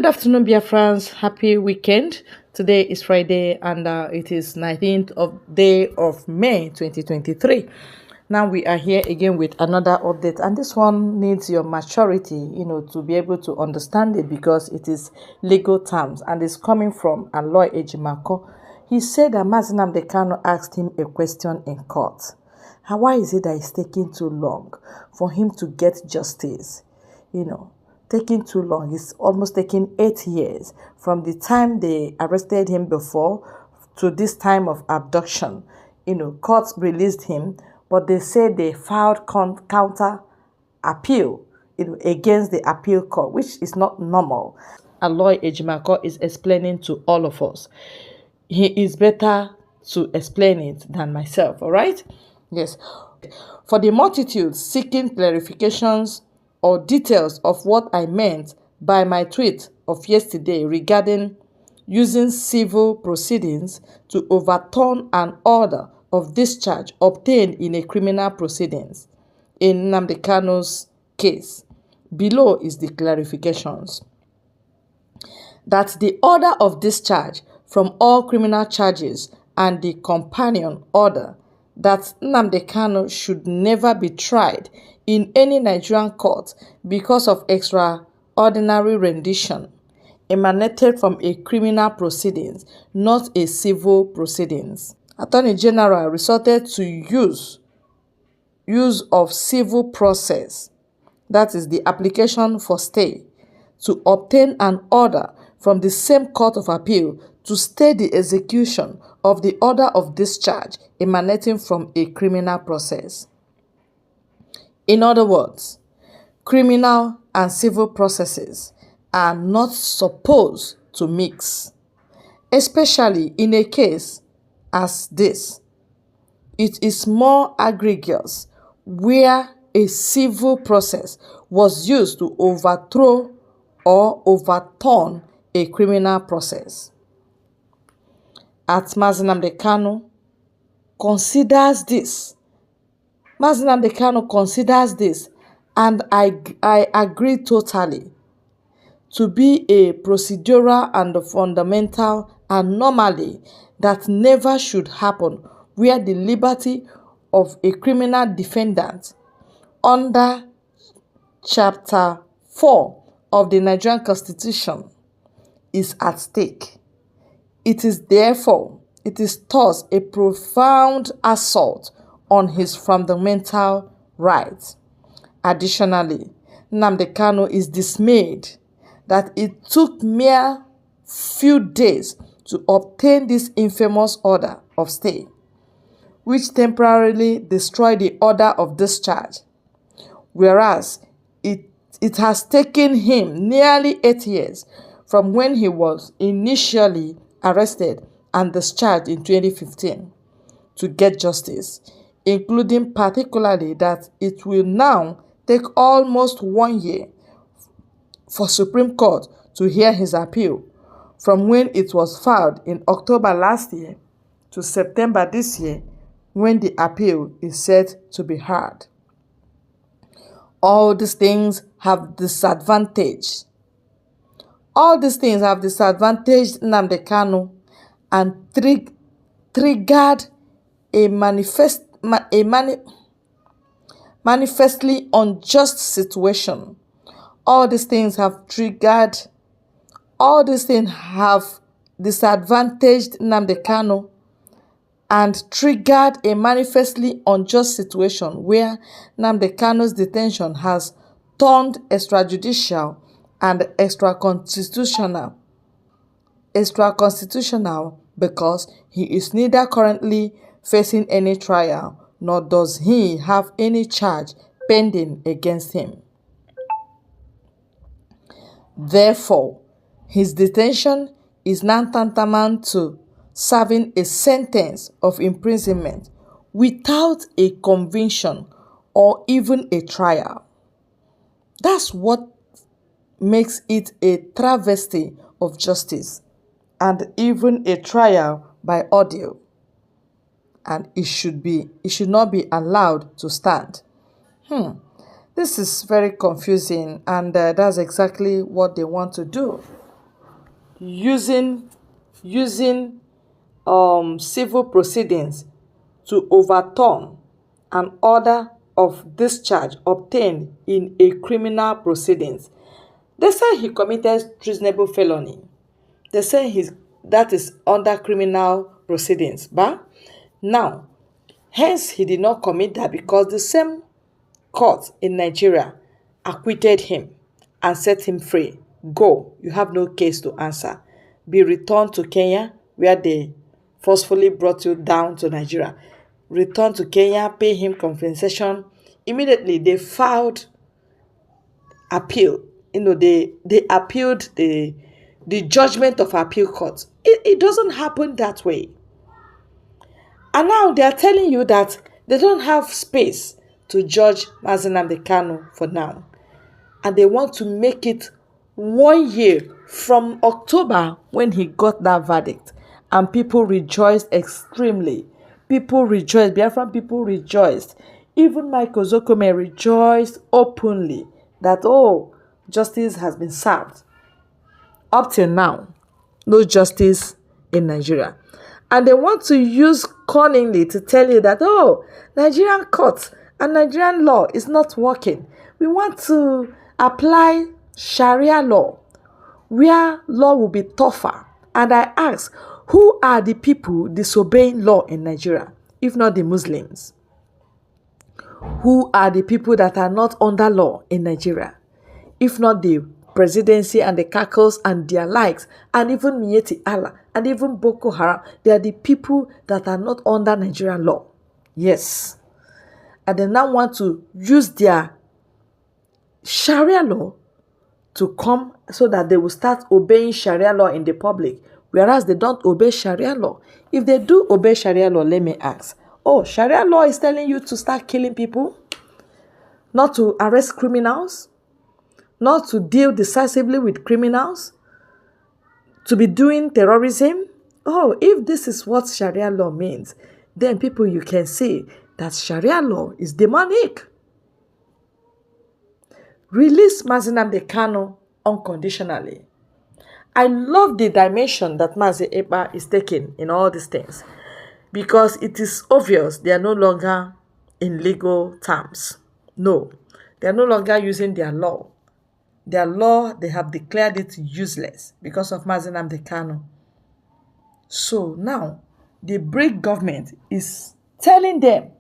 Good afternoon, dear friends. Happy weekend. Today is Friday and it is 19th of day of May 2023. Now we are here again with another update, and this one needs your maturity, to be able to understand it because it is legal terms and it's coming from Aloy Ejimakor. He said that Nnamdi Kanu asked him a question in court. Why is it that it's taking too long for him to get justice? Taking too long. It's almost taking 8 years from the time they arrested him before to this time of abduction. Courts released him, but they said they filed counter appeal, against the appeal court, which is not normal. Aloy Ejimakor is explaining to all of us. He is better to explain it than myself, all right? Yes. For the multitude seeking clarifications or details of what I meant by my tweet of yesterday regarding using civil proceedings to overturn an order of discharge obtained in a criminal proceedings in Nnamdi Kanu's case. Below is the clarifications. That the order of discharge from all criminal charges and the companion order that Nnamdi Kanu should never be tried in any Nigerian court because of extraordinary rendition emanated from a criminal proceedings, not a civil proceedings. Attorney General resorted to use of civil process, that is the application for stay, to obtain an order from the same court of appeal to stay the execution of the order of discharge emanating from a criminal process. In other words, criminal and civil processes are not supposed to mix, especially in a case as this. It is more egregious where a civil process was used to overthrow or overturn a criminal process. Nnamdi Kanu considers this. Nnamdi Kanu considers this, and I agree totally, to be a procedural and fundamental anomaly that never should happen, where the liberty of a criminal defendant under Chapter 4 of the Nigerian Constitution is at stake. It is thus a profound assault on his fundamental rights. Additionally, Nnamdi Kanu is dismayed that it took mere few days to obtain this infamous order of stay, which temporarily destroyed the order of discharge, whereas it has taken him nearly 8 years from when he was initially arrested and discharged in 2015 to get justice, including particularly that it will now take almost 1 year for Supreme Court to hear his appeal, from when it was filed in October last year to September this year, when the appeal is set to be heard. All these things have disadvantaged. Nnamdi Kanu and triggered a manifestly unjust situation. All these things have disadvantaged Nnamdi Kanu and triggered a manifestly unjust situation where Nnamdi Kanu's detention has turned extrajudicial and extra-constitutional because he is neither currently facing any trial nor does he have any charge pending against him. Therefore, his detention is now tantamount to serving a sentence of imprisonment without a conviction or even a trial. That's what makes it a travesty of justice and even a trial by ordeal. And it should not be allowed to stand. This is very confusing, and that's exactly what they want to do. using using civil proceedings to overturn an order of discharge obtained in a criminal proceedings. They say he committed treasonable felony. They say that is under criminal proceedings. But now, hence he did not commit that because the same court in Nigeria acquitted him and set him free. Go, you have no case to answer. Be returned to Kenya where they forcefully brought you down to Nigeria. Return to Kenya, pay him compensation. Immediately they filed appeal. They appealed the judgment of appeal court. It doesn't happen that way. And now they are telling you that they don't have space to judge Nnamdi Kanu for now. And they want to make it 1 year from October when he got that verdict. And people rejoiced extremely. People rejoiced. Biafran people rejoiced. Even Michael Zokome rejoiced openly that, oh, justice has been served. Up till now, no justice in Nigeria. And they want to use cunningly to tell you that, oh, Nigerian court and Nigerian law is not working. We want to apply Sharia law, where law will be tougher. And I ask, who are the people disobeying law in Nigeria, if not the Muslims? Who are the people that are not under law in Nigeria, if not the presidency and the Kakos and their likes, and even Mieti Allah, and even Boko Haram? They are the people that are not under Nigerian law. Yes. And they now want to use their Sharia law to come so that they will start obeying Sharia law in the public, whereas they don't obey Sharia law. If they do obey Sharia law, let me ask, oh, Sharia law is telling you to start killing people, not to arrest criminals, not to deal decisively with criminals, to be doing terrorism. Oh, if this is what Sharia law means, then people, you can see that Sharia law is demonic. Release Nnamdi Kanu unconditionally. I love the dimension that Mazi Eba is taking in all these things, because it is obvious they are no longer in legal terms. No, they are no longer using their law. Their law, they have declared it useless because of Nnamdi Kanu. So now, the BRIC government is telling them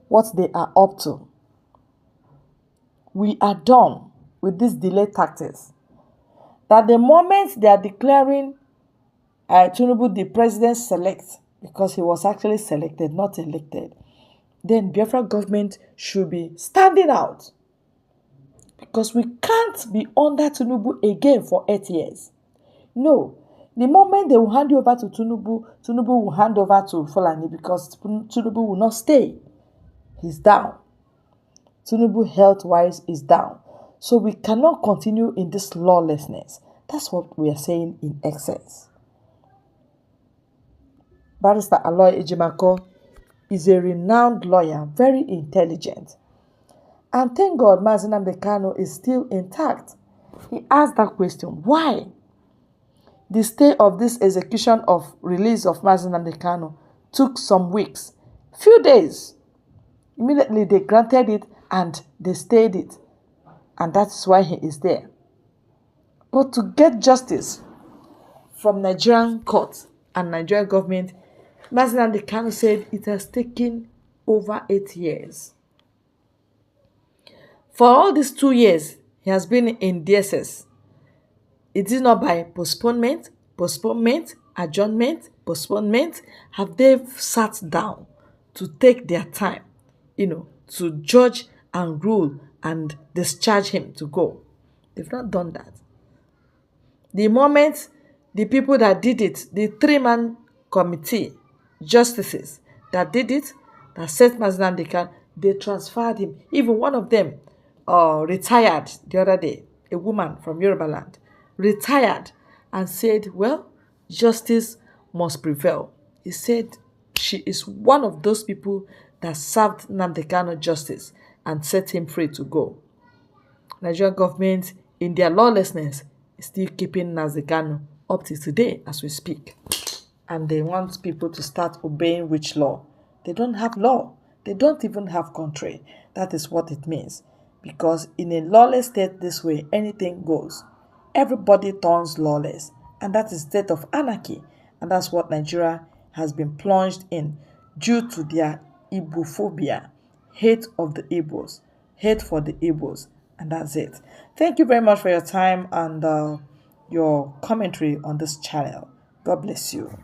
what they are up to. We are done with this delay tactics. That the moment they are declaring Tinubu the president-select, because he was actually selected, not elected, then Biafra government should be standing out. Because we can't be under Tinubu again for 8 years. No. The moment they will hand you over to Tinubu, Tinubu will hand over to Fulani, because Tinubu will not stay. He's down. Tinubu health-wise is down. So we cannot continue in this lawlessness. That's what we are saying in excess. Barrister Aloy Ejimakor is a renowned lawyer, very intelligent. And thank God Nnamdi Kanu is still intact. He asked that question, why? The stay of this execution of release of Nnamdi Kanu took some weeks, few days. Immediately they granted it and they stayed it. And that's why he is there. But to get justice from Nigerian courts and Nigerian government, Nnamdi Kanu said it has taken over 8 years. For all these 2 years, he has been in DSS. It is not by postponement, adjournment, postponement. Have they sat down to take their time, to judge and rule and discharge him to go? They've not done that. The moment the people that did it, the 3-man committee, justices that did it, that set Nnamdi Kanu, they transferred him. Even one of them retired the other day, a woman from Yoruba land, retired and said, well, justice must prevail. He said she is one of those people that served Nnamdi Kanu justice and set him free to go. Nigerian government, in their lawlessness, is still keeping Nnamdi Kanu up to today as we speak. And they want people to start obeying which law? They don't have law. They don't even have country. That is what it means. Because in a lawless state this way, anything goes. Everybody turns lawless. And that is state of anarchy. And that's what Nigeria has been plunged in due to their Igbophobia, hate of the Igbos, hate for the Igbos. And that's it. Thank you very much for your time and your commentary on this channel. God bless you.